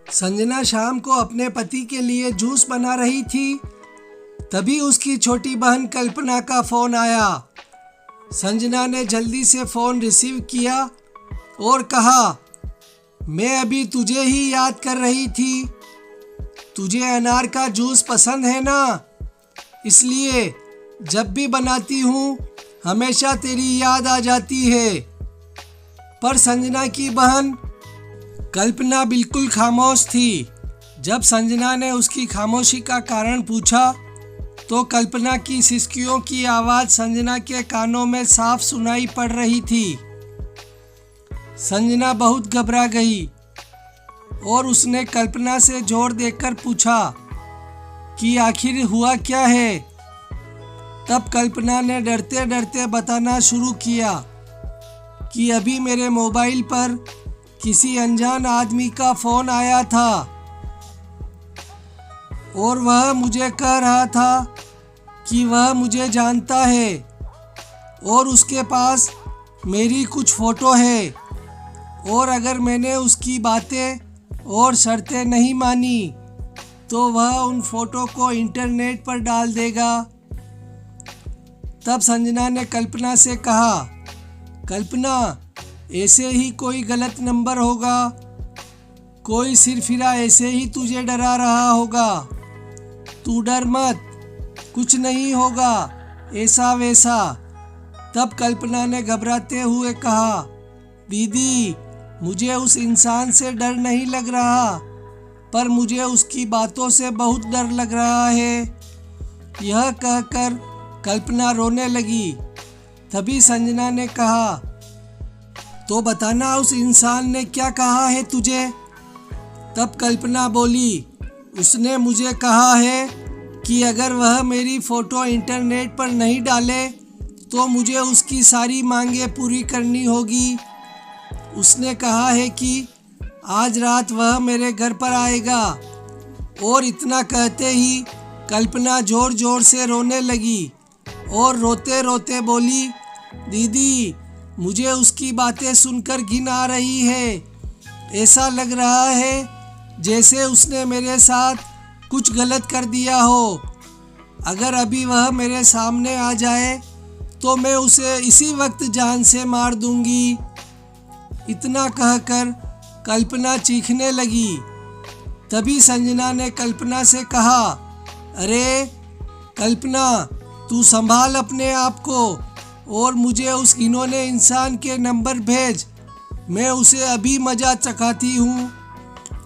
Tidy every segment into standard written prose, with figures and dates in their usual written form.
संजना शाम को अपने पति के लिए जूस बना रही थी। तभी उसकी छोटी बहन कल्पना का फ़ोन आया। संजना ने जल्दी से फ़ोन रिसीव किया और कहा, मैं अभी तुझे ही याद कर रही थी। तुझे अनार का जूस पसंद है ना, इसलिए जब भी बनाती हूँ हमेशा तेरी याद आ जाती है। पर संजना की बहन कल्पना बिल्कुल खामोश थी। जब संजना ने उसकी खामोशी का कारण पूछा तो कल्पना की सिसकियों की आवाज़ संजना के कानों में साफ सुनाई पड़ रही थी। संजना बहुत घबरा गई और उसने कल्पना से जोर देकर पूछा कि आखिर हुआ क्या है। तब कल्पना ने डरते डरते बताना शुरू किया कि अभी मेरे मोबाइल पर किसी अनजान आदमी का फ़ोन आया था और वह मुझे कह रहा था कि वह मुझे जानता है और उसके पास मेरी कुछ फ़ोटो है, और अगर मैंने उसकी बातें और शर्तें नहीं मानी तो वह उन फ़ोटो को इंटरनेट पर डाल देगा। तब संजना ने कल्पना से कहा, कल्पना, ऐसे ही कोई गलत नंबर होगा, कोई सिरफिरा ऐसे ही तुझे डरा रहा होगा। तू डर मत, कुछ नहीं होगा ऐसा वैसा। तब कल्पना ने घबराते हुए कहा, दीदी, मुझे उस इंसान से डर नहीं लग रहा, पर मुझे उसकी बातों से बहुत डर लग रहा है। यह कहकर कल्पना रोने लगी। तभी संजना ने कहा, तो बताना उस इंसान ने क्या कहा है तुझे। तब कल्पना बोली, उसने मुझे कहा है कि अगर वह मेरी फ़ोटो इंटरनेट पर नहीं डाले तो मुझे उसकी सारी मांगें पूरी करनी होगी। उसने कहा है कि आज रात वह मेरे घर पर आएगा। और इतना कहते ही कल्पना ज़ोर ज़ोर से रोने लगी और रोते रोते बोली, दीदी, मुझे उसकी बातें सुनकर घिन आ रही है। ऐसा लग रहा है जैसे उसने मेरे साथ कुछ गलत कर दिया हो। अगर अभी वह मेरे सामने आ जाए तो मैं उसे इसी वक्त जान से मार दूंगी। इतना कहकर कल्पना चीखने लगी। तभी संजना ने कल्पना से कहा, अरे कल्पना, तू संभाल अपने आप को और मुझे उस घिनौने इंसान के नंबर भेज, मैं उसे अभी मज़ा चखाती हूँ।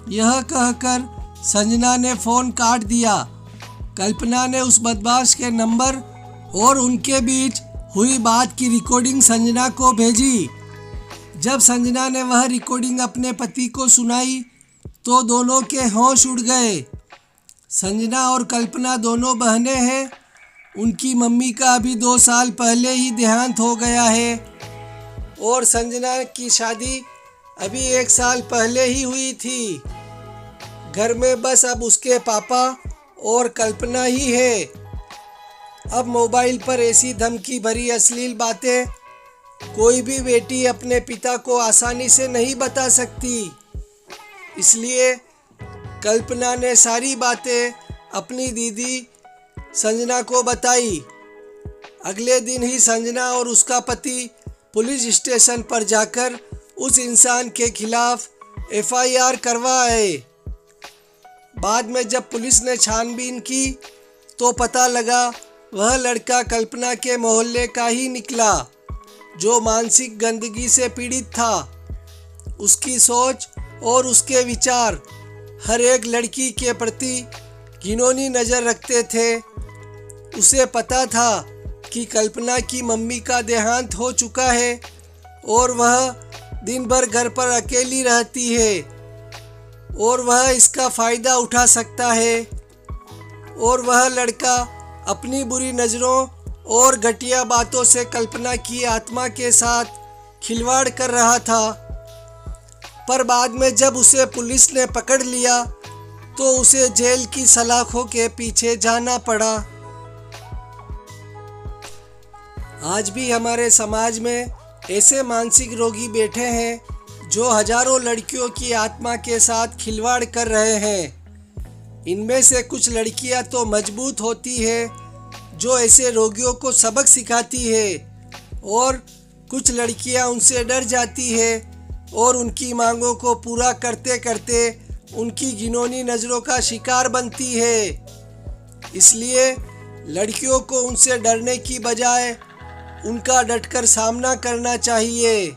यह कहकर संजना ने फ़ोन काट दिया। कल्पना ने उस बदमाश के नंबर और उनके बीच हुई बात की रिकॉर्डिंग संजना को भेजी। जब संजना ने वह रिकॉर्डिंग अपने पति को सुनाई तो दोनों के होश उड़ गए। संजना और कल्पना दोनों बहनें हैं। उनकी मम्मी का अभी 2 साल पहले ही देहांत हो गया है और संजना की शादी अभी 1 साल पहले ही हुई थी। घर में बस अब उसके पापा और कल्पना ही है। अब मोबाइल पर ऐसी धमकी भरी अश्लील बातें कोई भी बेटी अपने पिता को आसानी से नहीं बता सकती। इसलिए कल्पना ने सारी बातें अपनी दीदी संजना को बताई। अगले दिन ही संजना और उसका पति पुलिस स्टेशन पर जाकर उस इंसान के खिलाफ FIR करवाए। बाद में जब पुलिस ने छानबीन की तो पता लगा वह लड़का कल्पना के मोहल्ले का ही निकला, जो मानसिक गंदगी से पीड़ित था। उसकी सोच और उसके विचार हर एक लड़की के प्रति घिनौनी नज़र रखते थे। उसे पता था कि कल्पना की मम्मी का देहांत हो चुका है और वह दिन भर घर पर अकेली रहती है और वह इसका फ़ायदा उठा सकता है। और वह लड़का अपनी बुरी नज़रों और घटिया बातों से कल्पना की आत्मा के साथ खिलवाड़ कर रहा था। पर बाद में जब उसे पुलिस ने पकड़ लिया तो उसे जेल की सलाखों के पीछे जाना पड़ा। आज भी हमारे समाज में ऐसे मानसिक रोगी बैठे हैं जो हजारों लड़कियों की आत्मा के साथ खिलवाड़ कर रहे हैं। इनमें से कुछ लड़कियां तो मजबूत होती है जो ऐसे रोगियों को सबक सिखाती है, और कुछ लड़कियां उनसे डर जाती है और उनकी मांगों को पूरा करते करते उनकी घिनौनी नज़रों का शिकार बनती है। इसलिए लड़कियों को उनसे डरने की बजाय उनका डटकर सामना करना चाहिए।